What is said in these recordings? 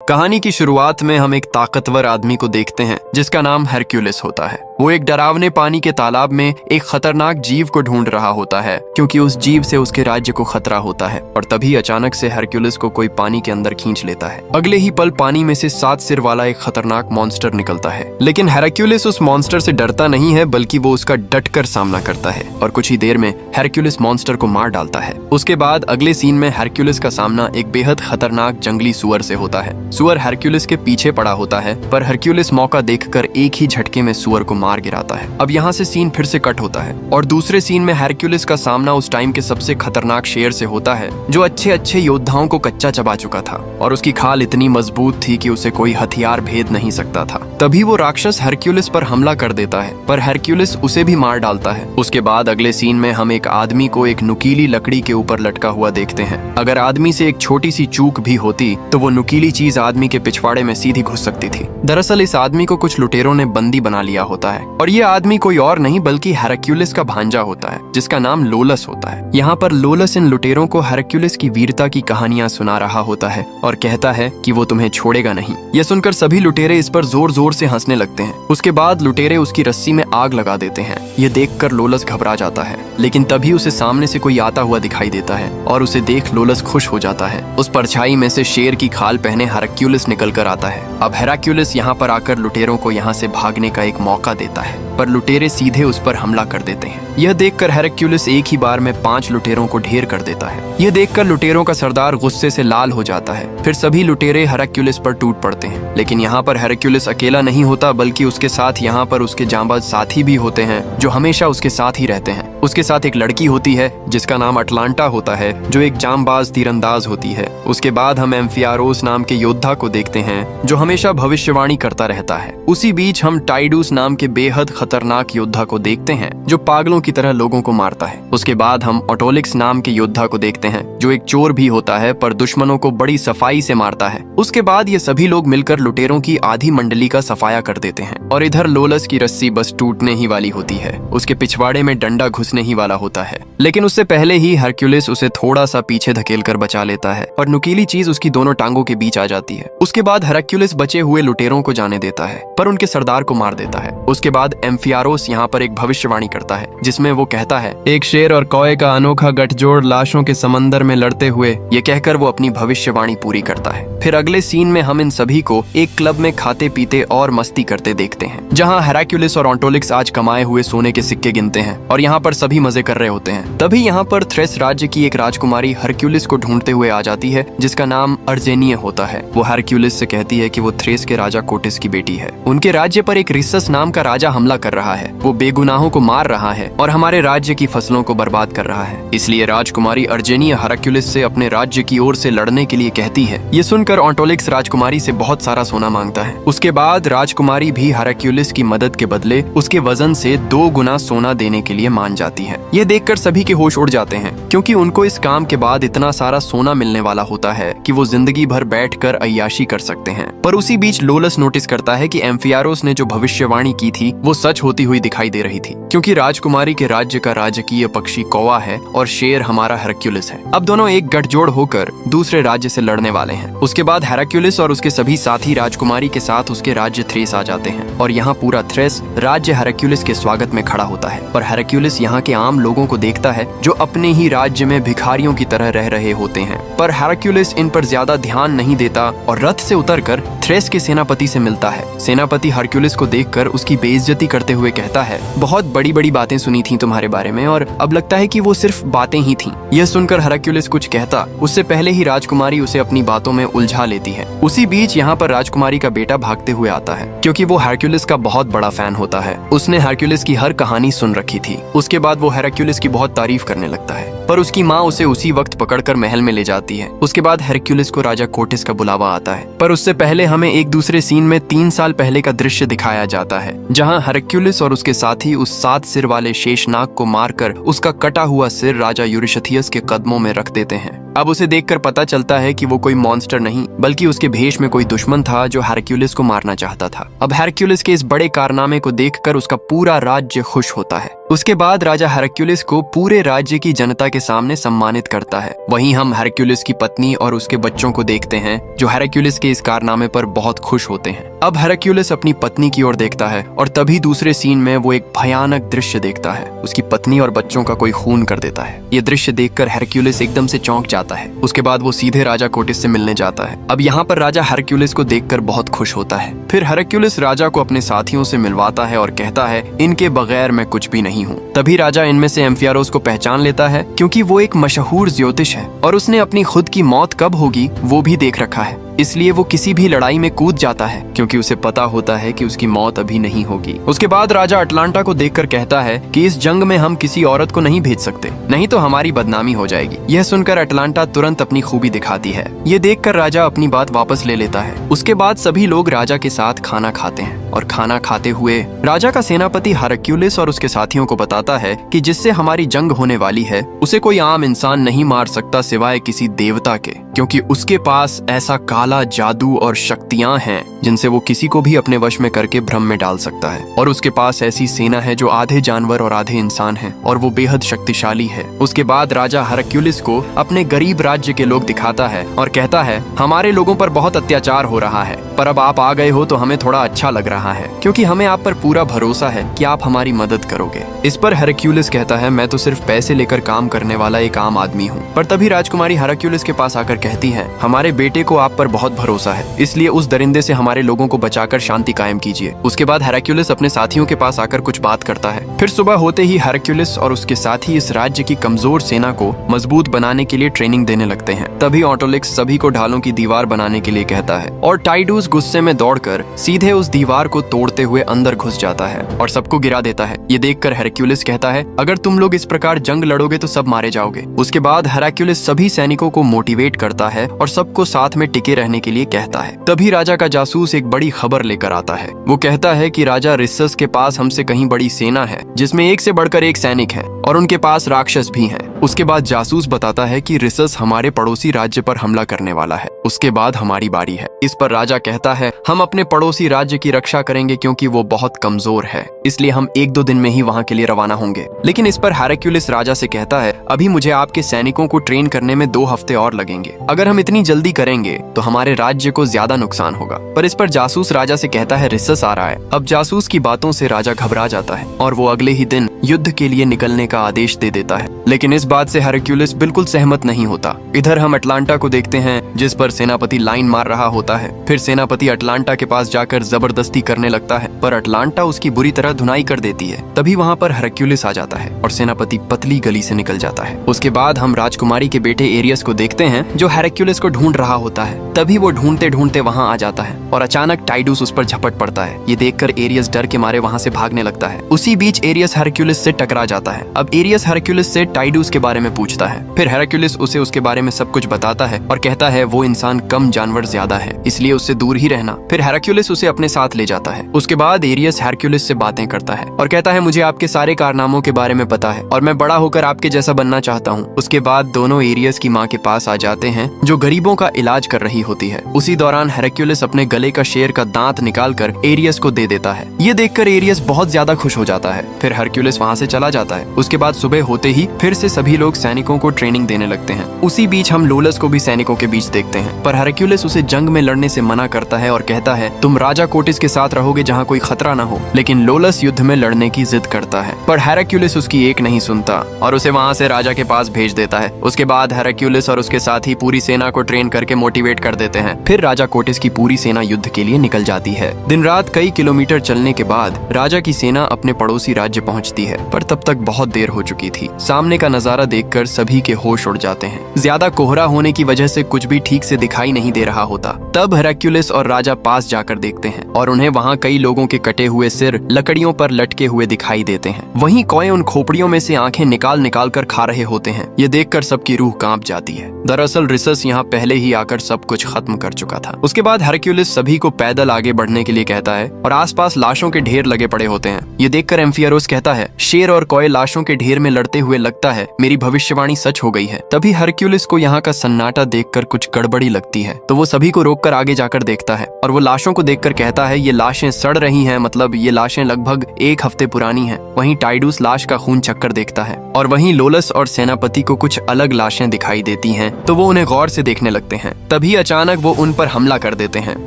कहानी की शुरुआत में हम एक ताकतवर आदमी को देखते हैं जिसका नाम हरक्यूलिस होता है। वो एक डरावने पानी के तालाब में एक खतरनाक जीव को ढूंढ रहा होता है क्योंकि उस जीव से उसके राज्य को खतरा होता है। और तभी अचानक से हरक्यूलिस को कोई पानी के अंदर खींच लेता है। अगले ही पल पानी में से 7 सिर वाला एक खतरनाक मॉन्स्टर निकलता है, लेकिन हरक्यूलिस उस मॉन्स्टर से डरता नहीं है बल्कि वो उसका डटकर सामना करता है और कुछ ही देर में हरक्यूलिस मॉन्स्टर को मार डालता है। उसके बाद अगले सीन में हरक्यूलिस का सामना एक बेहद खतरनाक जंगली सुअर से होता है। सुअर हरक्यूलिस के पीछे पड़ा होता है, पर हरक्यूलिस मौका देखकर एक ही झटके में सुअर को मार गिराता है। अब यहाँ से सीन फिर से कट होता है और दूसरे सीन में हरक्यूलिस का सामना उस टाइम के सबसे खतरनाक शेर से होता है जो अच्छे योद्धाओं को कच्चा चबा चुका था और उसकी खाल इतनी मजबूत थी कि उसे कोई हथियार भेद नहीं सकता था। तभी वो राक्षस हरक्यूलिस पर हमला कर देता है, पर हरक्यूलिस उसे भी मार डालता है। उसके बाद अगले सीन में हम एक आदमी को एक नुकीली लकड़ी के ऊपर लटका हुआ देखते हैं। अगर आदमी से एक छोटी सी चूक भी होती तो वो नुकीली चीज आदमी के पिछवाड़े में सीधी घुस सकती थी। दरअसल इस आदमी को कुछ लुटेरों ने बंदी बना लिया होता है और ये आदमी कोई और नहीं बल्कि हरक्यूलिस का भांजा होता है जिसका नाम लोलस होता है। यहाँ पर लोलस इन लुटेरों को हरक्यूलिस की वीरता की कहानियां सुना रहा होता है और कहता है कि वो तुम्हें छोड़ेगा नहीं। यह सुनकर सभी लुटेरे इस पर जोर जोर से हंसने लगते हैं। उसके बाद लुटेरे उसकी रस्सी में आग लगा देते हैं। ये देखकर लोलस घबरा जाता है, लेकिन तभी उसे सामने से कोई आता हुआ दिखाई देता है और उसे देख लोलस खुश हो जाता है। उस परछाई में से शेर की खाल पहने हरक्यूलिस निकल कर आता है। अब हरक्यूलिस यहाँ पर आकर लुटेरों को यहाँ से भागने का एक मौका देता है, पर लुटेरे सीधे उस पर हमला कर देते हैं। यह देखकर हरक्यूलिस एक ही बार में 5 लुटेरों को ढेर कर देता है। यह देखकर लुटेरों का सरदार गुस्से से लाल हो जाता है। फिर सभी लुटेरे हरक्यूलिस पर टूट पड़ते हैं, लेकिन यहाँ पर हरक्यूलिस अकेला नहीं होता बल्कि उसके साथ यहाँ पर उसके जांबाज साथी भी होते हैं जो हमेशा उसके साथ ही रहते हैं। उसके साथ एक लड़की होती है जिसका नाम अटलांटा होता है जो एक जांबाज तीरंदाज होती है। उसके बाद हम एम्फियारोस नाम के योद्धा को देखते हैं जो हमेशा भविष्यवाणी करता रहता है। उसी बीच हम टाइडूस नाम के बेहद खतरनाक योद्धा को देखते हैं जो पागलों की तरह लोगों को मारता है। उसके बाद हम ऑटोलिक्स नाम के योद्धा को देखते हैं जो एक चोर भी होता है पर दुश्मनों को बड़ी सफाई से मारता है। उसके बाद ये सभी लोग मिलकर लुटेरों की आधी मंडली का सफाया कर देते हैं और इधर लोलस की रस्सी बस टूटने ही वाली होती है। उसके पिछवाड़े में डंडा घुसने ही वाला होता है, लेकिन उससे पहले ही हरक्यूलिस उसे थोड़ा सा पीछे धकेल कर बचा लेता है और नुकीली चीज उसकी दोनों टांगों के बीच आ जाती है। उसके बाद हरक्यूलिस बचे हुए लुटेरों को जाने देता है पर उनके सरदार को मार देता है। उसके बाद एम्फियारोस यहाँ पर एक भविष्यवाणी करता है जिसमें वो कहता है, एक शेर और कौए का अनोखा गठजोड़ लाशों के समंदर में लड़ते हुए। ये कहकर वो अपनी भविष्यवाणी पूरी करता है। फिर अगले सीन में हम इन सभी को एक क्लब में खाते पीते और मस्ती करते देखते हैं जहाँ हरक्यूलिस और ऑटोलिक्स आज कमाए हुए सोने के सिक्के गिनते हैं और यहाँ पर सभी मजे कर रहे होते हैं। तभी यहाँ पर थ्रेस राज्य की एक राजकुमारी हरक्यूलिस को ढूंढते हुए आ जाती है जिसका नाम अर्जेनिय होता है। वो हरक्यूलिस से कहती है कि वो थ्रेस के राजा कोटिस की बेटी है। उनके राज्य पर एक रिसस नाम का राजा हमला कर रहा है। वो बेगुनाहों को मार रहा है और हमारे राज्य की फसलों को बर्बाद कर रहा है। इसलिए राजकुमारी अर्जेनिय हरक्यूलिस से अपने राज्य की ओर से लड़ने के लिए कहती है। ये सुनकर ऑटोलिक्स राजकुमारी से बहुत सारा सोना मांगता है। उसके बाद राजकुमारी भी हरक्यूलिस की मदद के बदले उसके वजन से 2 गुना सोना देने के लिए मान जाती है। ये देखकर सभी के होश उड़ जाते हैं क्योंकि उनको इस काम के बाद इतना सारा सोना मिलने वाला होता है कि वो जिंदगी भर बैठकर अय्याशी कर सकते हैं। पर उसी बीच लोलस नोटिस करता है कि एम्फियारोस ने जो भविष्यवाणी की थी वो सच होती हुई दिखाई दे रही थी क्योंकि राजकुमारी के राज्य का राजकीय पक्षी कौवा है और शेर हमारा हरक्यूलिस है। अब दोनों एक गठजोड़ होकर दूसरे राज्य से लड़ने वाले हैं। उसके बाद हरक्यूलिस और उसके सभी साथी राजकुमारी के साथ उसके राज्य थ्रेस आ जाते हैं और यहाँ पूरा थ्रेस राज्य हरक्यूलिस के स्वागत में खड़ा होता है। पर हरक्यूलिस यहाँ के आम लोगों को देखता है जो अपने ही राज्य में भिखारियों की तरह रह रहे होते हैं, पर हरक्यूलिस इन पर ज्यादा ध्यान नहीं देता और रथ से उतरकर थ्रेस के सेनापति से मिलता है। सेनापति हरक्यूलिस को देखकर उसकी बेइज्जती करते हुए कहता है, बहुत बड़ी बड़ी बातें सुनी थी तुम्हारे बारे में और अब लगता है कि वो सिर्फ बातें ही थीं। यह सुनकर हरक्यूलिस कुछ कहता उससे पहले ही राजकुमारी उसे अपनी बातों में उलझा लेती है। उसी बीच यहाँ पर राजकुमारी का बेटा भागते हुए आता है क्योंकि वो हरक्यूलिस का बहुत बड़ा फैन होता है। उसने हरक्यूलिस की हर कहानी सुन रखी थी। उसके बाद वो हरक्यूलिस की बहुत तारीफ करने लगता है, पर उसकी माँ उसे उसी वक्त पकड़कर महल में ले जाती है। उसके बाद हरक्यूलिस को राजा कोटिस का बुलावा आता है, पर उससे पहले हमें एक दूसरे सीन में 3 साल पहले का दृश्य दिखाया जाता है जहाँ हरक्यूलिस और उसके साथी उस 7 सिर वाले शेषनाग को मारकर उसका कटा हुआ सिर राजा यूरिशथियस के कदमों में रख देते हैं। अब उसे देखकर पता चलता है कि वो कोई मॉन्स्टर नहीं बल्कि उसके भेष में कोई दुश्मन था जो हरक्यूलिस को मारना चाहता था। अब हरक्यूलिस के इस बड़े कारनामे को देखकर उसका पूरा राज्य खुश होता है। उसके बाद राजा हेरक्युलिस को पूरे राज्य की जनता के सामने सम्मानित करता है। वहीं हम हेरक्युलिस की पत्नी और उसके बच्चों को देखते हैं जो हेरक्युलिस के इस कारनामे पर बहुत खुश होते हैं। अब हेरक्युलिस अपनी पत्नी की ओर देखता है और तभी दूसरे सीन में वो एक भयानक दृश्य देखता है। उसकी पत्नी और बच्चों का कोई खून कर देता है। ये दृश्य देखकर हेरक्युलिस एकदम से चौंक जाता है। उसके बाद वो सीधे राजा कोटिस से मिलने जाता है। अब यहाँ पर राजा हेरक्युलिस को देखकर बहुत खुश होता है। फिर हेरक्युलिस राजा को अपने साथियों से मिलवाता है और कहता है, इनके बगैर मैं कुछ भी नहीं हूँ। तभी राजा इनमें से एम्फियारोस को पहचान लेता है, क्योंकि वो एक मशहूर ज्योतिष है और उसने अपनी खुद की मौत कब होगी वो भी देख रखा है। इसलिए वो किसी भी लड़ाई में कूद जाता है, क्योंकि उसे पता होता है कि उसकी मौत अभी नहीं होगी। उसके बाद राजा अटलांटा को देखकर कहता है कि इस जंग में हम किसी औरत को नहीं भेज सकते, नहीं तो हमारी बदनामी हो जाएगी। यह सुनकर अटलांटा तुरंत अपनी खूबी दिखाती है। ये देखकर राजा अपनी बात वापस ले लेता है। उसके बाद सभी लोग राजा के साथ खाना खाते हैं और खाना खाते हुए राजा का सेनापति हेरक्युलिस और उसके साथियों को बताता है कि जिससे हमारी जंग होने वाली है उसे कोई आम इंसान नहीं मार सकता सिवाय किसी देवता के, क्योंकि उसके पास ऐसा काला जादू और शक्तियां हैं जिनसे वो किसी को भी अपने वश में करके भ्रम में डाल सकता है। और उसके पास ऐसी सेना है जो आधे जानवर और आधे इंसान है और वो बेहद शक्तिशाली है। उसके बाद राजा हेरक्युलिस को अपने गरीब राज्य के लोग दिखाता है और कहता है, हमारे लोगों पर बहुत अत्याचार हो रहा है, पर अब आप आ गए हो तो हमें थोड़ा अच्छा लग रहा है, क्योंकि हमें आप पर पूरा भरोसा है कि आप हमारी मदद करोगे। इस पर हेरक्युलिस कहता है, मैं तो सिर्फ पैसे लेकर काम करने वाला एक आम आदमी हूँ। पर तभी राजकुमारी हेरक्युलिस के पास आकर कहती है, हमारे बेटे को आप पर बहुत भरोसा है, इसलिए उस दरिंदे से हमारे लोगों को बचाकर शांति कायम कीजिए। उसके बाद हेरक्युलिस अपने साथियों के पास आकर कुछ बात करता है। फिर सुबह होते ही हेरक्युलिस और उसके साथी इस राज्य की कमजोर सेना को मजबूत बनाने के लिए ट्रेनिंग देने लगते हैं। तभी ऑटोलिक्स सभी को ढालों की दीवार बनाने के लिए कहता है और टाइडूस गुस्से में दौड़कर सीधे उस दीवार को तोड़ते हुए अंदर घुस जाता है और सबको गिरा देता है। ये देखकर हेरक्युलिस कहता है, अगर तुम लोग इस प्रकार जंग लड़ोगे तो सब मारे जाओगे। उसके बाद हेरक्युलिस सभी सैनिकों को मोटिवेट करता है और सबको साथ में टिके रहने के लिए कहता है। तभी राजा का जासूस एक बड़ी खबर लेकर आता है। वो कहता है कि राजा रिसस के पास हमसे कहीं बड़ी सेना है, जिसमें एक से बढ़कर एक सैनिक है और उनके पास राक्षस भी हैं। उसके बाद जासूस बताता है कि रिसस हमारे पड़ोसी राज्य पर हमला करने वाला है, उसके बाद हमारी बारी है। इस पर राजा कहता है, हम अपने पड़ोसी राज्य की रक्षा करेंगे क्योंकि वो बहुत कमजोर है, इसलिए हम 1-2 दिन में ही वहाँ के लिए रवाना होंगे। लेकिन इस पर हेरक्युलिस राजा से कहता है, अभी मुझे आपके सैनिकों को ट्रेन करने में 2 हफ्ते और लगेंगे। अगर हम इतनी जल्दी करेंगे तो हमारे राज्य को ज्यादा नुकसान होगा। पर इस पर जासूस राजा से कहता है, रिसस आ रहा है। अब जासूस की बातों से राजा घबरा जाता है और वो अगले ही दिन युद्ध के लिए निकलने का आदेश दे देता है। लेकिन इस बात से हेरक्युलिस बिल्कुल सहमत नहीं होता। इधर हम अटलांटा को देखते हैं, जिस पर सेनापति लाइन मार रहा होता है। फिर सेनापति अटलांटा के पास जाकर जबरदस्ती करने लगता है, पर अटलांटा उसकी बुरी तरह धुनाई कर देती है। तभी वहाँ पर हेरक्युलिस आ जाता है और सेनापति पतली गली से निकल जाता है। उसके बाद हम राजकुमारी के बेटे एरियस को देखते हैं, जो हेरक्युलिस को ढूंढ रहा होता है। तभी वो ढूंढते ढूंढते वहाँ आ जाता है और अचानक टाइडूस उस पर झपट पड़ता है। ये देखकर एरियस डर के मारे वहाँ से भागने लगता है। उसी बीच एरियस हेरक्युलिस से टकरा जाता है। अब एरियस हेरक्युलिस से टाइडूस के बारे में पूछता है। फिर हेरक्युलिस उसे उसके बारे में सब कुछ बताता है और कहता है वो इंसान कम जानवर ज्यादा है, इसलिए उससे दूर ही रहना। फिर हेरक्युलिस उसे अपने साथ ले जाता है। उसके बाद एरियस हेरक्युलिस से बातें करता है और कहता है, मुझे आपके सारे कारनामों के बारे में पता है और मैं बड़ा होकर आपके जैसा बनना चाहता हूँ। उसके बाद दोनों एरियस की माँ के पास आ जाते हैं, जो गरीबों का इलाज कर रही होती है। उसी दौरान हेरक्युलिस अपने गले का शेर का दांत निकालकर एरियस को दे देता है। ये देखकर एरियस बहुत ज्यादा खुश हो जाता है। फिर हेरक्युलिस वहाँ से चला जाता है। उसके बाद सुबह होते ही फिर से सभी लोग सैनिकों को ट्रेनिंग देने लगते हैं। उसी बीच हम लोलस को भी सैनिकों के बीच देखते हैं, पर हेरक्युलिस उसे जंग में लड़ने से मना करता है और कहता है, तुम राजा कोटिस के साथ रहोगे जहाँ कोई खतरा न हो। लेकिन लोलस युद्ध में लड़ने की जिद करता है, पर हेरक्युलिस उसकी एक नहीं सुनता और उसे वहाँ से राजा के पास भेज देता है। उसके बाद हेरक्युलिस और उसके साथी पूरी सेना को ट्रेन करके मोटिवेट कर देते हैं। फिर राजा कोटिस की पूरी सेना युद्ध के लिए निकल जाती है। दिन रात कई किलोमीटर चलने के बाद राजा की सेना अपने पड़ोसी राज्य पहुंचती है, पर तब तक बहुत देर हो चुकी थी। सामने का नजारा देखकर सभी के होश उड़ जाते हैं। ज्यादा कोहरा होने की वजह से कुछ भी ठीक से दिखाई नहीं दे रहा होता। तब हेरक्युलिस और राजा पास जाकर देखते हैं और उन्हें वहाँ कई लोगों के कटे हुए सिर लकड़ियों पर लटके हुए दिखाई देते हैं। वहीं कौए उन खोपड़ियों में से आंखें निकाल निकाल कर खा रहे होते हैं। ये देखकर सबकी रूह कांप जाती है। दरअसल रिसस यहाँ पहले ही आकर सब कुछ खत्म कर चुका था। उसके बाद हेरक्युलिस सभी को पैदल आगे बढ़ने के लिए कहता है और आसपास लाशों के ढेर लगे पड़े होते हैं। ये देखकर एम्फियरोस कहता है, शेर और कौए लाशों के ढेर में लड़ते हुए लगता है मेरी भविष्यवाणी सच हो गई है। तभी हरक्यूलिस को यहाँ का सन्नाटा देखकर कुछ गड़बड़ी लगती है, तो वो सभी को रोककर आगे जाकर देखता है और वो लाशों को देखकर कहता है ये लाशें सड़ रही हैं, मतलब ये लाशें लगभग 1 हफ्ते पुरानी हैं। वहीं टाइडूस लाश का खून चक्कर देखता है और वहीं लोलस और सेनापति को कुछ अलग लाशें दिखाई देती हैं, तो वो उन्हें गौर से देखने लगते हैं। तभी अचानक वो उन पर हमला कर देते हैं।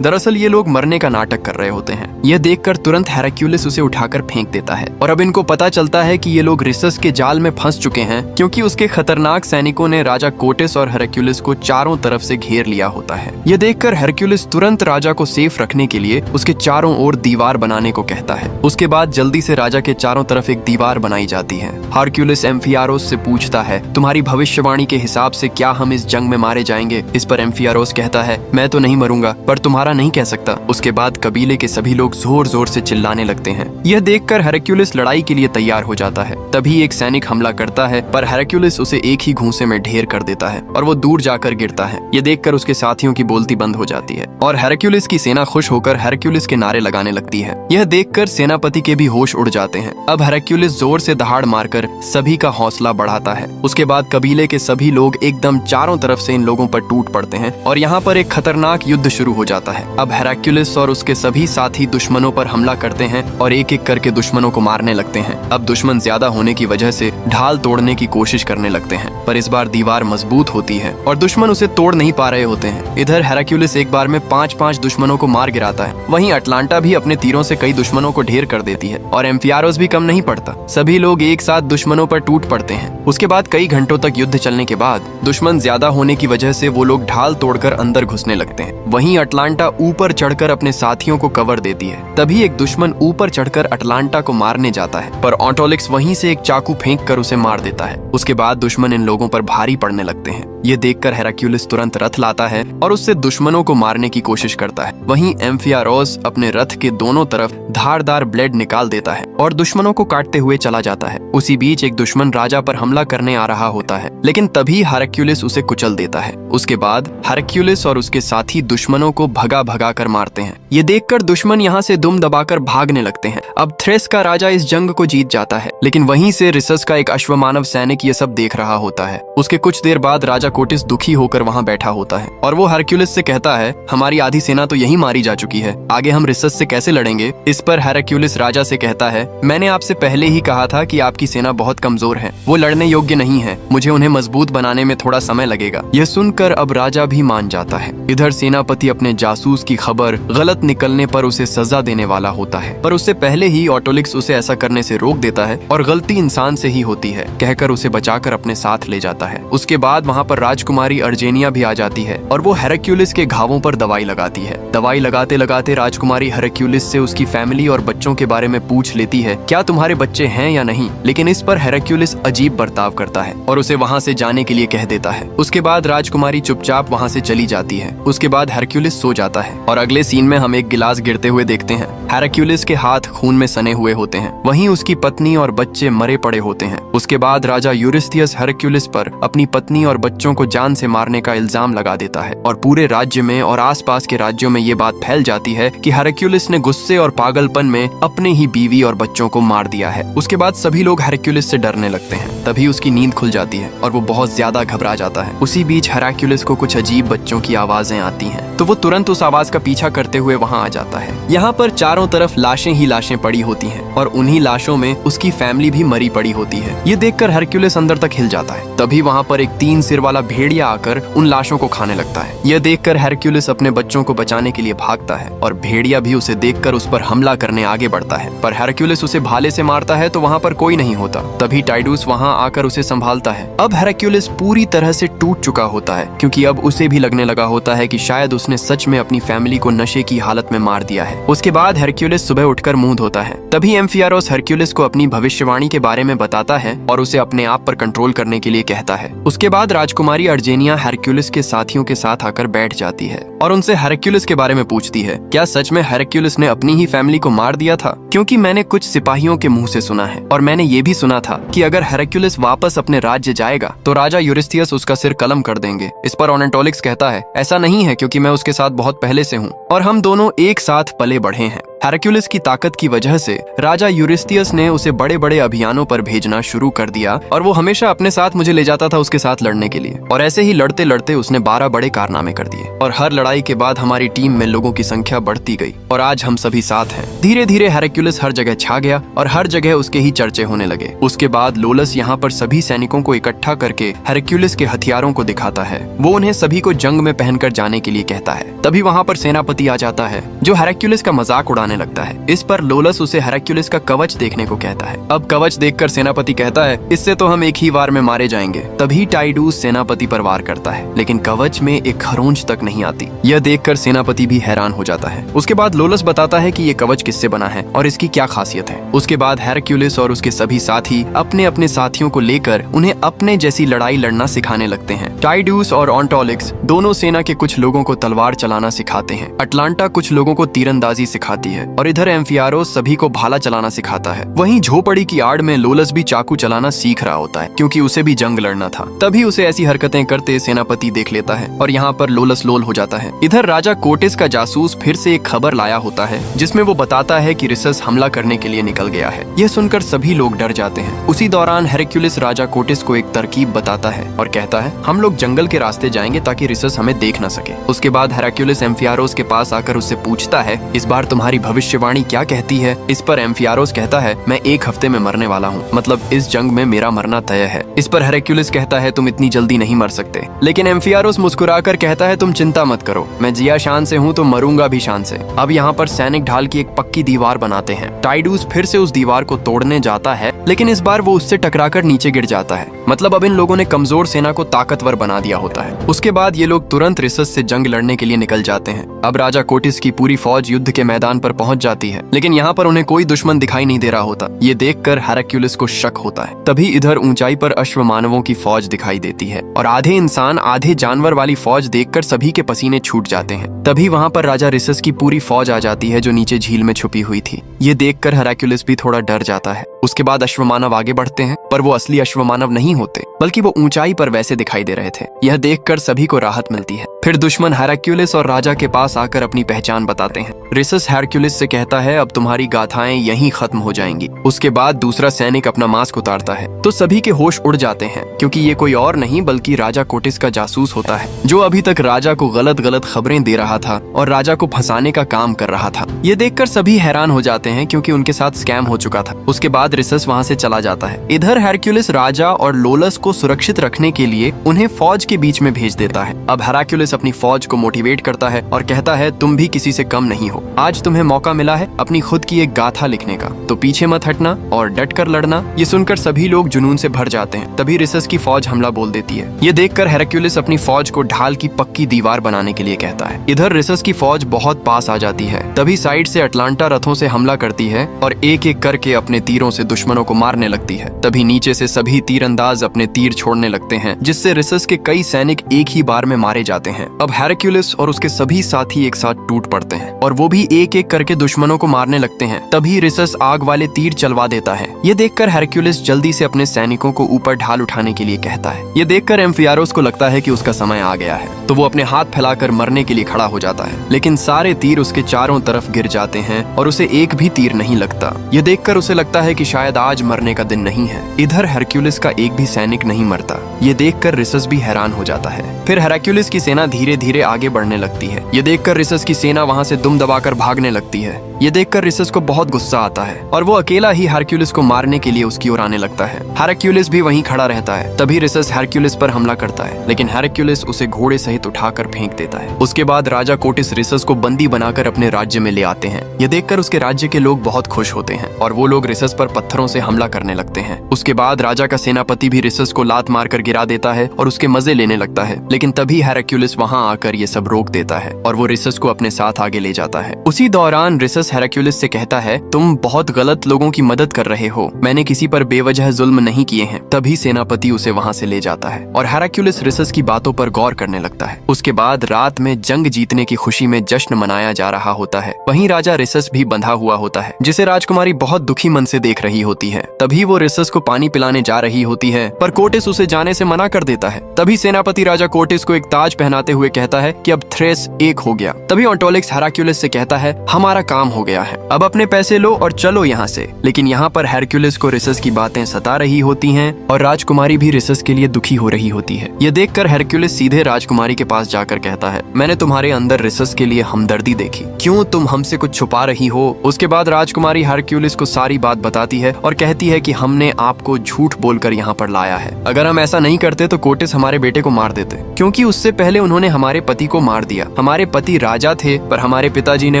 दरअसल ये लोग मरने का नाटक कर रहे होते हैं। यह देखकर तुरंत हेराक्यूलिस उसे उठाकर फेंक देता है और अब इनको पता चलता है कि ये लोग रिसस के जाल में फंस चुके हैं, क्योंकि उसके खतरनाक सैनिकों ने राजा कोटिस और हेराक्यूलिस को चारों तरफ से घेर लिया होता है। यह देखकर हेराक्यूलिस तुरंत राजा को सेफ रखने के लिए उसके चारों ओर दीवार बनाने को कहता है। उसके बाद जल्दी से राजा के चारों तरफ एक दीवार बनाई जाती है। हेराक्यूलिस एम्फियारोस से पूछता है तुम्हारी भविष्यवाणी के हिसाब से क्या हम इस जंग में मारे जाएंगे? इस पर एम्फियारोस कहता है मैं तो नहीं मरूंगा, पर तुम्हारा नहीं कह सकता। उसके बाद कबीले के सभी लोग जोर जोर से चिल्लाने लगते हैं। यह देखकर हेराक्यूलिस लड़ाई के लिए तैयार हो जाता है। तभी एक सैनिक हमला करता है, पर हेराक्यूलिस उसे एक ही घूंसे में ढेर कर देता है और वो दूर जाकर गिरता है। यह देखकर उसके साथियों की बोलती बंद हो जाती है और हेराक्यूलिस की सेना खुश होकर हेराक्यूलिस के नारे लगाने लगती है। यह देखकर सेनापति के भी होश उड़ जाते हैं। अब हेराक्यूलिस जोर से दहाड़ मारकर सभी का हौसला बढ़ाता है। उसके बाद कबीले के सभी लोग एकदम चारों तरफ से इन लोगों पर टूट पड़ते हैं और यहाँ पर एक खतरनाक युद्ध शुरू हो जाता है। अब हेराक्यूलिस और उसके सभी साथी दुश्मनों पर हमला करते हैं और एक एक करके दुश्मनों को मारने लगते हैं। अब दुश्मन ज्यादा होने की वजह से ढाल तोड़ने की कोशिश करने लगते हैं, पर इस बार दीवार मजबूत होती है और दुश्मन उसे तोड़ नहीं पा रहे होते हैं। इधर हेराक्यूलिस एक बार में 5-5 दुश्मनों को मार गिराता है। वहीं अटलांटा भी अपने तीरों से कई दुश्मनों को ढेर कर देती है और एम्फियारोस भी कम नहीं पड़ता। सभी लोग एक साथ दुश्मनों पर टूट पड़ते हैं। उसके बाद कई घंटों तक युद्ध चलने के बाद दुश्मन ज्यादा होने की वजह से वो लोग ढाल तोड़कर अंदर घुसने लगते हैं। वहीं अटलांटा ऊपर चढ़कर अपने साथियों को कवर देती है। तभी एक दुश्मन ऊपर चढ़कर अटलांटा को मारने जाता है, पर ऑटोलिक्स वहीं से एक चाकू फेंक कर उसे मार देता है। उसके बाद दुश्मन इन लोगों पर भारी पड़ने लगते हैं। ये देखकर हेराक्यूलिस तुरंत रथ लाता है और उससे दुश्मनों को मारने की कोशिश करता है। वहीं एम्फियारोस अपने रथ के दोनों तरफ धारदार ब्लेड निकाल देता है और दुश्मनों को काटते हुए चला जाता है। उसी बीच एक दुश्मन राजा पर हमला करने आ रहा होता है, लेकिन तभी हेराक्यूलिस उसे कुचल देता है। उसके बाद हेराक्यूलिस और उसके साथी दुश्मनों को भगा भगा कर मारते हैं। ये देखकर दुश्मन यहाँ से दुम दबाकर भागने लगते हैं। अब थ्रेस का राजा इस जंग को जीत जाता है, लेकिन वहीं से रिसस का एक अश्वमानव सैनिक ये सब देख रहा होता है। उसके कुछ देर बाद राजा कोटिस दुखी होकर वहाँ बैठा होता है और वो हेराक्यूलिस से कहता है हमारी आधी सेना तो यहीं मारी जा चुकी है, आगे हम रिसस से कैसे लड़ेंगे? इस पर हेराक्यूलिस राजा से कहता है मैंने आपसे पहले ही कहा था कि आपकी सेना बहुत कमजोर है, वो लड़ने योग्य नहीं है, मुझे उन्हें मजबूत बनाने में थोड़ा समय लगेगा। यह सुनकर अब राजा भी मान जाता है। इधर सेनापति अपने जासूस की खबर गलत निकलने पर उसे सजा देने वाला होता है, पर उससे पहले ही ऑटोलिक्स उसे ऐसा करने से रोक देता है और गलती इंसान से ही होती है कहकर उसे बचाकर अपने साथ ले जाता है। उसके बाद वहाँ पर राजकुमारी अर्जेनिया भी आ जाती है और वो हेराक्यूलिस के घावों पर दवाई लगाती है। दवाई लगाते लगाते राजकुमारी हेराक्यूलिस से उसकी फैमिली और बच्चों के बारे में पूछ लेती है क्या तुम्हारे बच्चे हैं या नहीं, लेकिन इस पर हेराक्यूलिस अजीब बर्ताव करता है और उसे वहाँ से जाने के लिए कह देता है। उसके बाद राजकुमारी चुपचाप वहाँ से चली जाती है। उसके बाद हेराक्यूलिस सो जाता है और अगले सीन में हम एक गिलास गिरते हुए देखते हैं। हेराक्यूलिस के हाथ खून में सने हुए होते हैं, वहीं उसकी पत्नी और बच्चे मरे पड़े होते हैं। उसके बाद राजा यूरिस्थियस हेराक्यूलिस पर अपनी पत्नी और बच्चों को जान से मारने का इल्जाम लगा देता है और पूरे राज्य में और आसपास के राज्यों में ये बात फैल जाती है कि हेराक्यूलिस ने गुस्से और पागलपन में अपने ही बीवी और बच्चों को मार दिया है। उसके बाद सभी लोग हेराक्यूलिस से डरने लगते हैं। तभी उसकी नींद खुल जाती है और वो बहुत ज्यादा घबरा जाता है। उसी बीच हेराक्यूलिस को कुछ अजीब बच्चों की आवाजें आती हैं, तो वो तुरंत उस आवाज का पीछा करते हुए वहाँ आ जाता है। यहाँ पर चारों तरफ लाशें ही लाशें पड़ी होती हैं और उन्हीं लाशों में उसकी फैमिली भी मरी पड़ी होती है। ये देखकर हेराक्यूलिस अंदर तक हिल जाता है। तभी वहाँ पर एक 3 सिर वाला भेड़िया आकर उन लाशों को खाने लगता है। यह देखकर हेराक्यूलिस अपने बच्चों को बचाने के लिए भागता है और भेड़िया भी उसे देखकर उस पर हमला करने आगे बढ़ता है, पर हेराक्यूलिस उसे भाले से मारता है तो वहाँ पर कोई नहीं होता। तभी टाइडूस वहाँ आकर उसे संभालता है। अब हेराक्यूलिस पूरी तरह से टूट चुका होता है, क्योंकि अब उसे भी लगने लगा होता है कि शायद उसने सच में अपनी फैमिली को नशे की हालत में मार दिया है। उसके बाद हेराक्यूलिस सुबह उठकर मुंह धोता है। तभी एम्फियारोस हेराक्यूलिस को अपनी भविष्यवाणी के बारे में बताता है और उसे अपने आप पर कंट्रोल करने के लिए कहता है। उसके बाद राजकुमारी अर्जेनिया हेराक्यूलिस के साथियों के साथ आकर बैठ जाती है और उनसे हेराक्यूलिस के बारे में पूछती है क्या सच में हेराक्यूलिस ने अपनी ही फैमिली को मार दिया था? क्योंकि मैंने कुछ सिपाहियों के मुंह से सुना है और मैंने ये भी सुना था कि अगर हेराक्यूलिस वापस अपने राज्य जाएगा तो राजा यूरिस्थियस उसका सिर कलम कर देंगे। इस पर ऑर्निथोलॉजिस्ट कहता है ऐसा नहीं है, क्योंकि मैं उसके साथ बहुत पहले से हूँ और हम दोनों एक साथ पले बढ़े हैं। हेरक्युलिस की ताकत की वजह से राजा यूरिस्थियस ने उसे बड़े बड़े अभियानों पर भेजना शुरू कर दिया और वो हमेशा अपने साथ मुझे ले जाता था उसके साथ लड़ने के लिए। और ऐसे ही लड़ते लड़ते उसने 12 बड़े कारनामे कर दिए और हर लड़ाई के बाद हमारी टीम में लोगों की संख्या बढ़ती गई और आज हम सभी साथ हैं। धीरे धीरे हेरक्युलिस हर जगह छा गया और हर जगह उसके ही चर्चे होने लगे। उसके बाद लोलस यहाँ पर सभी सैनिकों को इकट्ठा करके हेरक्युलिस के हथियारों को दिखाता है। वो उन्हें सभी को जंग में पहनकर जाने के लिए कहता है। तभी वहाँ पर सेनापति आ जाता है जो हेरक्युलिस का मजाक उड़ाने लगता है। इस पर लोलस उसे हेरक्युलिस का कवच देखने को कहता है। अब कवच देखकर सेनापति कहता है, इससे तो हम एक ही वार में मारे जाएंगे। तभी टाइडूस सेनापति पर वार करता है, लेकिन कवच में एक खरोंच तक नहीं आती। यह देखकर सेनापति भी हैरान हो जाता है। उसके बाद लोलस बताता है कि ये कवच किससे बना है और इसकी क्या खासियत है। उसके बाद हेरक्युलिस और उसके सभी साथी अपने अपने साथियों को लेकर उन्हें अपने जैसी लड़ाई लड़ना सिखाने लगते हैं। टाइडूस और ऑन्टोलिक्स दोनों सेना के कुछ लोगों को तलवार चलाना सिखाते हैं। अटलांटा कुछ लोगों को तीरंदाजी सिखाती है और इधर एम्फियारोस सभी को भाला चलाना सिखाता है। वहीं झोपड़ी की आड़ में लोलस भी चाकू चलाना सीख रहा होता है क्योंकि उसे भी जंग लड़ना था। तभी उसे ऐसी हरकतें करते सेनापति देख लेता है और यहाँ पर लोलस लोल हो जाता है। इधर राजा कोटिस का जासूस फिर से एक खबर लाया होता है जिसमें वो बताता है कि रिसस हमला करने के लिए निकल गया है। यह सुनकर सभी लोग डर जाते हैं। उसी दौरान हेरक्युलिस राजा कोटिस को एक तरकीब बताता है और कहता है, हम लोग जंगल के रास्ते जाएंगे ताकि रिसस हमें देख न सके। उसके बाद हेरक्युलिस एम्फियारोस के पास आकर उससे पूछता है, इस बार तुम्हारी भविष्यवाणी क्या कहती है। इस पर एम्फियारोस कहता है, मैं 1 हफ्ते में मरने वाला हूँ, मतलब इस जंग में मेरा मरना तय है। इस पर हेरक्युलिस कहता है, तुम इतनी जल्दी नहीं मर सकते। लेकिन एम्फियारोस मुस्कुराकर कहता है, तुम चिंता मत करो, मैं जिया शान से हूँ तो मरूंगा भी शान से। अब यहाँ पर सैनिक ढाल की एक पक्की दीवार बनाते हैं। टाइडूस फिर से उस दीवार को तोड़ने जाता है, लेकिन इस बार वो उससे टकराकर नीचे गिर जाता है। मतलब अब इन लोगों ने कमजोर सेना को ताकतवर बना दिया होता है। उसके बाद ये लोग तुरंत रिसस से जंग लड़ने के लिए निकल जाते हैं। अब राजा कोटिस की पूरी फौज युद्ध के मैदान पर पहुंच जाती है, लेकिन यहाँ पर उन्हें कोई दुश्मन दिखाई नहीं दे रहा होता। ये देखकर हेरक्युलिस को शक होता है। तभी इधर ऊंचाई पर अश्वमानवों की फौज दिखाई देती है और आधे इंसान आधे जानवर वाली फौज देखकर सभी के पसीने छूट जाते हैं। तभी वहाँ पर राजा रिसस की पूरी फौज आ जाती है जो नीचे झील में छुपी हुई थी। ये देखकर हेरक्युलिस भी थोड़ा डर जाता है। उसके बाद अश्वमानव आगे बढ़ते हैं, पर वो असली अश्वमानव नहीं होते, बल्कि वो ऊंचाई पर वैसे दिखाई दे रहे थे। यह देखकर सभी को राहत मिलती है। फिर दुश्मन हेरक्युलिस और राजा के पास आकर अपनी पहचान बताते हैं। रिसस हेरक्युलिस से कहता है, अब तुम्हारी गाथाएं यहीं खत्म हो जाएंगी। उसके बाद दूसरा सैनिक अपना मास्क उतारता है तो सभी के होश उड़ जाते हैं, क्योंकि ये कोई और नहीं बल्कि राजा कोटिस का जासूस होता है, जो अभी तक राजा को गलत गलत खबरें दे रहा था और राजा को फंसाने का काम कर रहा था। ये देखकर सभी हैरान हो जाते हैं क्योंकि उनके साथ स्कैम हो चुका था। उसके बाद रिसस वहाँ से चला जाता है। इधर हेरक्युलिस राजा और लोलस को सुरक्षित रखने के लिए उन्हें फौज के बीच में भेज देता है। अब हेरक्युलिस अपनी फौज को मोटिवेट करता है और कहता है, तुम भी किसी से कम नहीं हो। आज तुम्हें मौका मिला है अपनी खुद की एक गाथा लिखने का, तो पीछे मत हटना और डट कर लड़ना। ये सुनकर सभी लोग जुनून से भर जाते हैं। तभी रिसस की फौज हमला बोल देती है। ये देखकर हेरक्युलिस अपनी फौज को ढाल की पक्की दीवार बनाने के लिए कहता है। इधर रिसस की फौज बहुत पास आ जाती है। तभी साइड से अटलांटा रथों से हमला करती है और एक एक करके अपने तीरों से दुश्मनों को मारने लगती है। तभी नीचे से सभी तीरंदाज अपने तीर छोड़ने लगते हैं, जिससे रिसस के कई सैनिक एक ही बार में मारे जाते हैं। अब हेरक्युलिस और उसके सभी साथी एक साथ टूट पड़ते हैं और वो भी एक एक करके दुश्मनों को मारने लगते हैं। तभी रिसस आग वाले तीर चलवा देता है। ये देखकर हेरक्युलिस जल्दी से अपने सैनिकों को ऊपर ढाल उठाने के लिए कहता है। ये देखकर एम्फियारोस को लगता है कि उसका समय आ गया है, तो वो अपने हाथ फैलाकर मरने के लिए खड़ा हो जाता है, लेकिन सारे तीर उसके चारों तरफ गिर जाते हैं और उसे एक भी तीर नहीं लगता। ये देखकर उसे लगता है कि शायद आज मरने का दिन नहीं है। इधर हेरक्युलिस का एक भी सैनिक नहीं मरता। ये देखकर रिसस भी हैरान हो जाता है। फिर हेरक्युलिस की सेना धीरे धीरे आगे बढ़ने लगती है। ये देखकर रिसस की सेना वहाँ से दुम दबाकर भागने लगती है। ये देखकर रिसस को बहुत गुस्सा आता है और वो अकेला ही हेरक्युलिस को मारने के लिए उसकी ओर आने लगता है। हेरक्युलिस भी वहीं खड़ा रहता है। तभी रिसस हेरक्युलिस पर हमला करता है, लेकिन हेरक्युलिस उसे घोड़े सहित उठाकर फेंक देता है। उसके बाद राजा कोटिस रिसस को बंदी बनाकर अपने राज्य में ले आते हैं। ये देखकर उसके राज्य के लोग बहुत खुश होते हैं और वो लोग रिसस पर पत्थरों से हमला करने लगते हैं। उसके बाद राजा का सेनापति भी रिसस को लात मारकर गिरा देता है और उसके मजे लेने लगता है, लेकिन तभी हेरक्युलिस वहां आकर ये सब रोक देता है और वो रिसस को अपने साथ आगे ले जाता है। उसी दौरान रिसस हेरक्युलिस से कहता है, तुम बहुत गलत लोगों की मदद कर रहे हो, मैंने किसी पर बेवजह जुल्म नहीं किए हैं। तभी सेनापति उसे वहां से ले जाता है और हेरक्युलिस रिसस की बातों पर गौर करने लगता है। उसके बाद रात में जंग जीतने की खुशी में जश्न मनाया जा रहा होता है। वहीं राजा रिसस भी बंधा हुआ होता है, जिसे राजकुमारी बहुत दुखी मन से देख रही होती है। तभी वो रिसस को पानी पिलाने जा रही होती है, पर कोटिस उसे जाने से मना कर देता है। तभी सेनापति राजा कोटिस को एक ताज पहनाते हुए कहता है कि अब थ्रेस एक हो गया। तभी ऑन्टोलिक्स हेराक्युलिस से कहता है, हमारा काम हो गया है, अब अपने पैसे लो और चलो यहाँ से। लेकिन यहाँ पर हेरक्युलिस को रिसस की बातें सता रही होती हैं और राजकुमारी भी रिसस के लिए दुखी हो रही होती है। ये देखकर हेरक्युलिस सीधे राजकुमारी के पास जाकर कहता है, मैंने तुम्हारे अंदर रिसस के लिए हमदर्दी देखी, क्यों तुम हमसे कुछ छुपा रही हो? उसके बाद राजकुमारी हेरक्युलिस को सारी बात बताती है और कहती है कि हमने आपको झूठ बोलकर यहाँ पर लाया है। अगर हम ऐसा नहीं करते तो कोटिस हमारे बेटे को मार देते, क्योंकि उससे पहले उन्होंने हमारे पति को मार दिया। हमारे पति राजा थे, पर हमारे पिताजी ने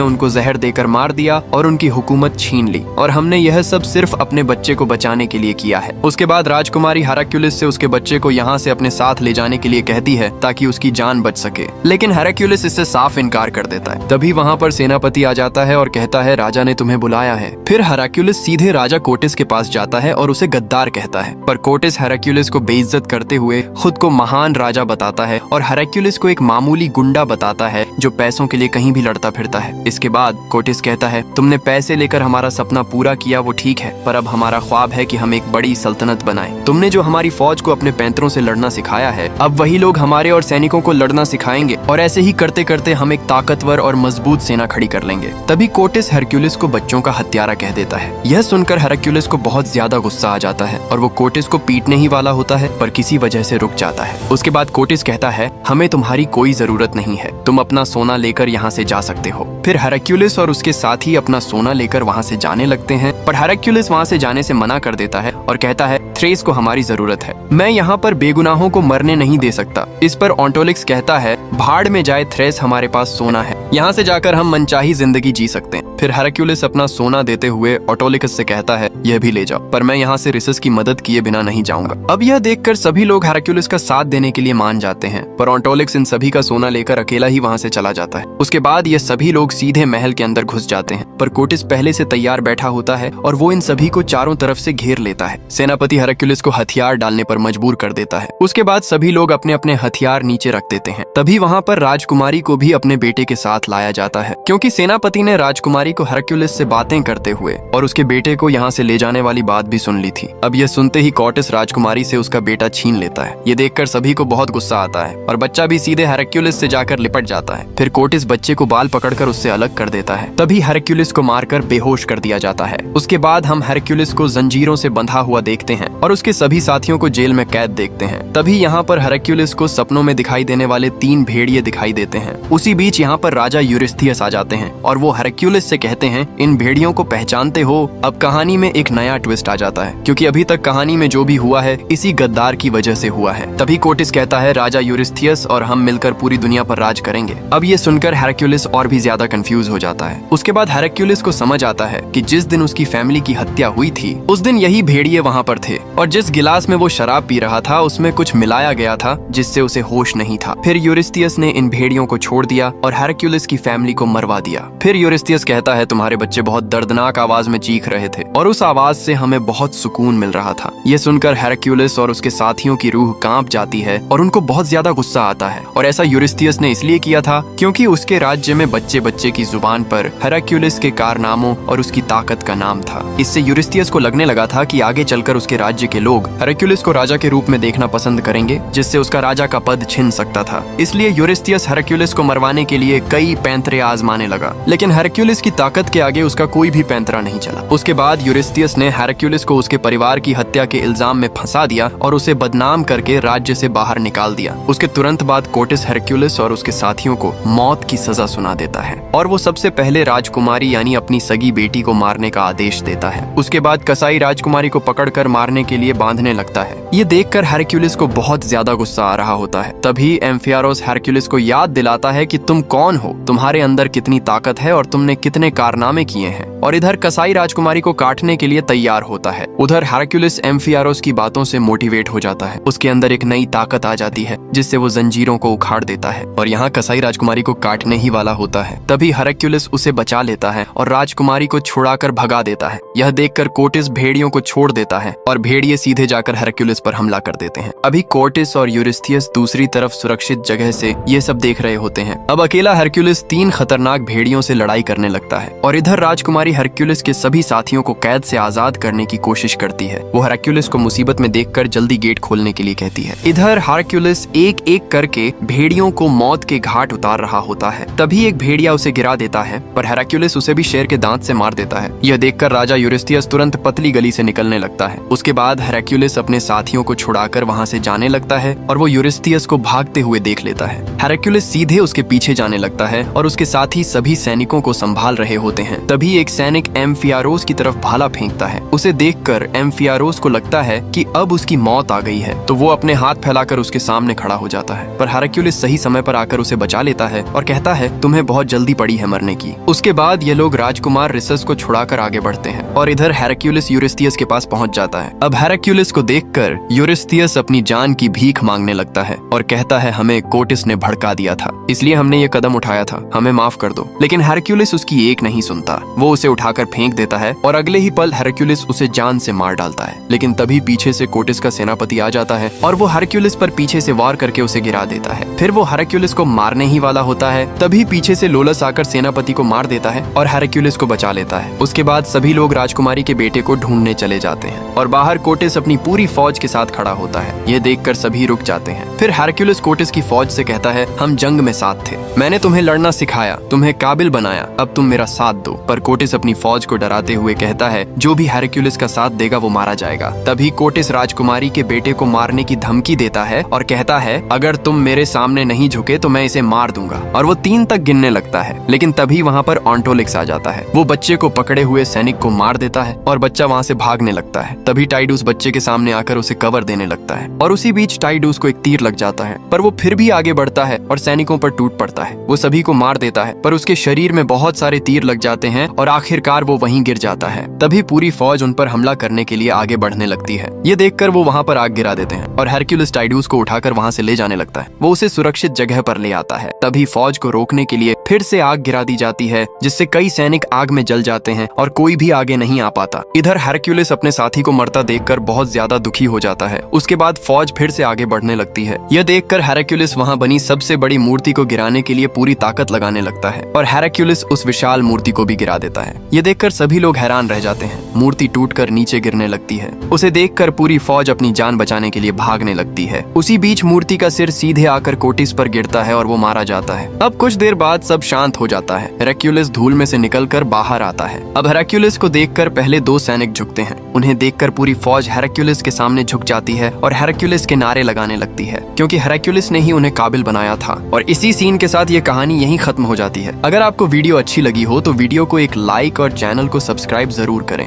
उनको जहर देकर मार दिया और उनकी हुकूमत छीन ली, और हमने यह सब सिर्फ अपने बच्चे को बचाने के लिए किया है। उसके बाद राजकुमारी हेराक्युलिस से उसके बच्चे को यहाँ से अपने साथ ले जाने के लिए कहती है ताकि उसकी जान बच सके, लेकिन हेराक्युलिस इससे साफ इनकार कर देता है। तभी वहाँ पर सेनापति आ जाता है और कहता है, राजा ने तुम्हें बुलाया है। फिर हेराक्युलिस सीधे राजा कोटिस के पास जाता है और उसे गद्दार कहता है, पर कोटिस हेराक्युलिस को बेइज्जत करते हुए खुद को महान राजा बताता है और हेराक्युलिस को एक मामूली गुंडा बताता है जो पैसों के लिए कहीं भी लड़ता फिरता है। इसके बाद कोटिस कहता है, तुमने पैसे लेकर हमारा सपना पूरा किया वो ठीक है, पर अब हमारा ख्वाब है कि हम एक बड़ी सल्तनत बनाएं। तुमने जो हमारी फौज को अपने पैंतरों से लड़ना सिखाया है, अब वही लोग हमारे और सैनिकों को लड़ना सिखाएंगे, और ऐसे ही करते करते हम एक ताकतवर और मजबूत सेना खड़ी कर लेंगे। तभी कोटिस हेरक्युलिस को बच्चों का हत्यारा कह देता है। यह सुनकर हेरक्युलिस को बहुत ज्यादा गुस्सा आ जाता है और वो कोटिस को पीटने ही वाला होता है, पर किसी वजह से रुक जाता है। उसके बाद कोटिस कहता है, हमें तुम्हारी कोई जरूरत नहीं है, तुम अपना सोना लेकर यहाँ से जा सकते हो। फिर हेरक्युलिस और उसके साथी अपना सोना लेकर वहाँ से जाने लगते हैं, पर हेरक्युलिस वहाँ से जाने से मना कर देता है और कहता है, थ्रेस को हमारी जरूरत है, मैं यहाँ पर बेगुनाहों को मरने नहीं दे सकता। इस पर ऑन्टोलिक्स कहता है, भाड़ में जाए थ्रेस, हमारे पास सोना है, यहाँ से जाकर हम मनचाही जिंदगी जी सकते हैं। फिर हेरक्युलिस अपना सोना देते हुए ऑटोलिकस से कहता है, यह भी ले जाओ, पर मैं यहाँ से रिसस की मदद किए बिना नहीं जाऊंगा। अब यह देखकर सभी लोग हेरक्युलिस का साथ देने के लिए मान जाते हैं, पर ऑन्टोलिक्स इन सभी का सोना लेकर अकेला ही वहाँ से चला जाता है। उसके बाद ये सभी लोग सीधे महल के अंदर घुस जाते हैं, पर कोटिस पहले से तैयार बैठा होता है और वो इन सभी को चारों तरफ से घेर लेता है। सेनापति हेरक्युलिस को हथियार डालने पर मजबूर कर देता है। उसके बाद सभी लोग अपने अपने हथियार नीचे रख देते हैं। तभी वहाँ पर राजकुमारी को भी अपने बेटे के साथ लाया जाता है, क्योंकि सेनापति ने राजकुमारी को हेरक्युलिस से बातें करते हुए और उसके बेटे को यहाँ से ले जाने वाली बात भी सुन ली थी। अब यह सुनते ही कोटिस राजकुमारी से उसका बेटा छीन लेता है। ये देखकर सभी को बहुत गुस्सा आता है और बच्चा भी सीधे हेरक्युलिस से जाकर लिपट जाता है। फिर कोटिस बच्चे को बाल पकड़कर उससे अलग कर देता है। तभी हेरक्युलिस को मारकर बेहोश कर दिया जाता है। उसके बाद हम हेरक्युलिस को जंजीरों से बंधा हुआ देखते हैं और उसके सभी साथियों को जेल में कैद देखते हैं। तभी यहाँ पर हेरक्युलिस को सपनों में दिखाई देने वाले 3 भेड़िए दिखाई देते हैं। उसी बीच यहाँ पर राजा यूरिस्थियस आ जाते हैं और वो हेरक्युलिस से कहते हैं, इन भेड़ियों को पहचानते हो? अब कहानी में एक नया ट्विस्ट आ जाता है, क्योंकि अभी तक कहानी में जो भी हुआ है इसी गद्दार की वजह से हुआ है। तभी कोटिस कहता है, राजा यूरिस्थियस और हम मिलकर पूरी दुनिया पर राज करेंगे। अब ये सुनकर हेरक्युलिस और भी ज्यादा कंफ्यूज हो जाता है। उसके बाद हेरक्युलिस को समझ आता है कि जिस दिन उसकी फैमिली की हत्या हुई थी उस दिन यही भेड़िए वहाँ पर थे, और जिस गिलास में वो शराब पी रहा था उसमें कुछ मिलाया गया था जिससे उसे होश नहीं था। फिर यूरिस्थियस ने इन भेड़ियों को छोड़ दिया और हेरक्युलिस की फैमिली को मरवा दिया। फिर यूरिस्थियस कहता है, तुम्हारे बच्चे बहुत दर्दनाक आवाज में चीख रहे थे और उस आवाज से हमें बहुत सुकून मिल रहा था। ये सुनकर हेरक्युलिस और उसके साथियों की रूह कांप जाती है और उनको बहुत ज्यादा गुस्सा आता है, और ऐसा यूरिस्थियस ने इसलिए किया था क्योंकि उसके राज्य में बच्चे बच्चे की जुबान पर हेरक्युलिस के कारनामों और उसकी ताकत का नाम था। इससे यूरिस्थियस को लगने लगा था कि आगे चलकर उसके राज्य के लोग हेरक्युलिस को राजा के रूप में देखना पसंद करेंगे, जिससे उसका राजा का पद छिन सकता था। इसलिए यूरिस्थियस हेरक्युलिस को मरवाने के लिए कई पैंतरे आजमाने लगा, लेकिन हेरक्युलिस की ताकत के आगे उसका कोई भी पैंतरा नहीं चला। उसके बाद यूरिस्थियस ने हेरक्युलिस को उसके परिवार की हत्या के इल्जाम में फंसा दिया और उसे बदनाम करके राज्य से बाहर निकाल दिया। उसके तुरंत बाद कोटिस हेरक्युलिस और उसके साथियों को मौत की सजा सुना देता है और वो सबसे पहले राजकुमारी यानी अपनी सगी बेटी को मारने का आदेश देता है। उसके बाद कसाई राजकुमारी को पकड़कर मारने के लिए बांधने लगता है। ये देखकर हेरक्युलिस को बहुत ज्यादा गुस्सा आ रहा होता है। तभी एम्फियारोस हेरक्युलिस को याद दिलाता है कि तुम कौन हो, तुम्हारे अंदर कितनी ताकत है और तुमने कितने कारनामे किए हैं। और इधर कसाई राजकुमारी को काटने के लिए तैयार होता है। उधर हेरक्युलिस एम्फियारोस की बातों से मोटिवेट हो जाता है। उसके अंदर एक नई ताकत आ जाती है जिससे वो जंजीरों को उखाड़ देता है और यहाँ कसाई राजकुमारी को काटने ही वाला होता है। तभी हेरक्युलिस उसे बचा लेता है और राजकुमारी को छुड़ाकर भगा देता है। यह देखकर कोर्टिस भेड़ियों को छोड़ देता है और भेड़िए सीधे जाकर हेरक्युलिस पर हमला कर देते हैं। अभी कोर्टिस और यूरिस्थियस दूसरी तरफ सुरक्षित जगह से ये सब देख रहे होते हैं। अब अकेला हेरक्युलिस 3 खतरनाक भेड़ियों से लड़ाई करने लगता है और इधर राजकुमारी हेरक्युलिस के सभी साथियों को कैद से आजाद करने की कोशिश करती है। वो हेरक्युलिस को मुसीबत में देखकर जल्दी गेट खोलने के लिए कहती है। इधर हेरक्युलिस एक एक करके भेड़ियों को मौत के घाट उतार रहा होता है। तभी एक भेड़िया उसे गिरा देता है पर हेरक्युलिस उसे भी शेर के दांत से मार देता है। यह देखकर राजा यूरिस्थियस तुरंत पतली गली से निकलने लगता है। उसके बाद हेरक्युलिस अपने साथियों को छुड़ाकर वहां से जाने लगता है और वो यूरिस्थियस को भागते हुए देख लेता है। हेरक्युलिस सीधे उसके पीछे जाने लगता है और उसके साथी सभी सैनिकों को संभाल रहे होते हैं। तभी एक सैनिक एम्फियारोस की तरफ भाला फेंकता है। उसे देखकर एम्फियारोस को लगता है कि अब उसकी मौत आ गई है, तो वो अपने हाथ फैलाकर उसके सामने खड़ा हो जाता है। पर हेरक्युलिस सही समय पर आकर उसे बचा लेता है और कहता है तुम्हें बहुत जल्दी पड़ी है मरने की। उसके बाद ये लोग राजकुमार रिसस को छुड़ाकर आगे बढ़ते हैं और इधर हेरक्युलिस यूरिस्थियस के पास पहुंच जाता है। अब हेरक्युलिस को देखकर यूरिस्थियस अपनी जान की भीख मांगने लगता है और कहता है हमें कोर्टिस ने भड़का दिया था, इसलिए हमने ये कदम उठाया था, हमें माफ कर दो। लेकिन हेरक्युलिस उसकी एक नहीं सुनता। वो उसे उठाकर फेंक देता है और अगले ही पल हेरक्युलिस उसे जान से मार डालता है। लेकिन तभी पीछे से कोर्टिस का सेनापति आ जाता है और वो हेरक्युलिस पर पीछे से वार करके उसे गिरा देता है। फिर वो हेरक्युलिस को मारने ही वाला होता है, तभी पीछे से लोलस आकर सेनापति को मार देता है और हेरक्युलिस को बचा लेता है। उसके बाद सभी लोग राजकुमारी के बेटे को ढूंढने चले जाते हैं और बाहर कोर्टिस अपनी पूरी फौज के साथ खड़ा होता है। ये देखकर सभी रुक जाते हैं। फिर हेरक्युलिस कोर्टिस की फौज से कहता है हम जंग में साथ थे, मैंने तुम्हें लड़ना सिखाया, तुम्हें काबिल बनाया, अब तुम मेरा साथ दो। पर कोर्टिस अपनी फौज को डराते हुए कहता है जो भी हेरक्युलिस का साथ देगा वो मारा जाएगा। तभी कोर्टिस राजकुमारी के बेटे को मारने की धमकी देता है और कहता है अगर तुम मेरे सामने नहीं झुके तो मैं इसे मार दूंगा, और वो 3 तक गिनने लगता है। लेकिन तभी वहाँ पर ऑन्टोलिक्स आ जाता है। वो बच्चे को पकड़े हुए सैनिक को मार देता है और बच्चा वहाँ से भागने लगता है। तभी टाइडूस बच्चे के सामने आकर उसे कवर देने लगता है और उसी बीच टाइडूस को एक तीर लग जाता है, पर वो फिर भी आगे बढ़ता है और सैनिकों पर टूट पड़ता है। वो सभी को मार देता है पर उसके शरीर में बहुत सारे तीर लग जाते हैं और आखिरकार वो वहीं गिर जाता है। तभी पूरी फौज उन पर हमला करने के लिए आगे बढ़ने लगती है। ये देखकर वो वहाँ पर आग गिरा देते हैं और हेरक्युलिस टाइडूस को उठाकर वहाँ से ले जाने लगता है। वो उसे सुरक्षित जगह पर ले आता है। तभी फौज को रोकने के लिए फिर से आग गिरा दी जाती है जिससे कई सैनिक आग में जल जाते हैं और कोई भी आगे नहीं आ पाता। इधर हेरक्युलिस अपने साथी को मरता देखकर बहुत ज्यादा दुखी हो जाता है। उसके बाद फौज फिर से आगे बढ़ने लगती है। यह देखकर हेरक्युलिस वहाँ बनी सबसे बड़ी मूर्ति को गिराने के लिए पूरी ताकत लगाने लगता है और हेरक्युलिस उस विशाल मूर्ति को भी गिरा देता है। ये देखकर सभी लोग हैरान रह जाते हैं। मूर्ति टूटकर नीचे गिरने लगती है। उसे देखकर पूरी फौज अपनी जान बचाने के लिए भागने लगती है। उसी बीच मूर्ति का सिर सीधे आकर कोर्टिस पर गिरता है और वो मारा जाता है। अब कुछ देर बाद सब शांत हो जाता है। हेरक्युलिस धूल में से निकलकर बाहर आता है। अब हेरक्युलिस को देखकर पहले 2 सैनिक झुकते हैं। उन्हें देखकर पूरी फौज हेरक्युलिस के सामने झुक जाती है और हेरक्युलिस के नारे लगाने लगती है क्योंकि हेरक्युलिस ने ही उन्हें काबिल बनाया था। और इसी सीन के साथ ये कहानी यहीं खत्म हो जाती है। अगर आपको वीडियो अच्छी लगी हो तो वीडियो को एक लाइक और चैनल को सब्सक्राइब जरूर करें।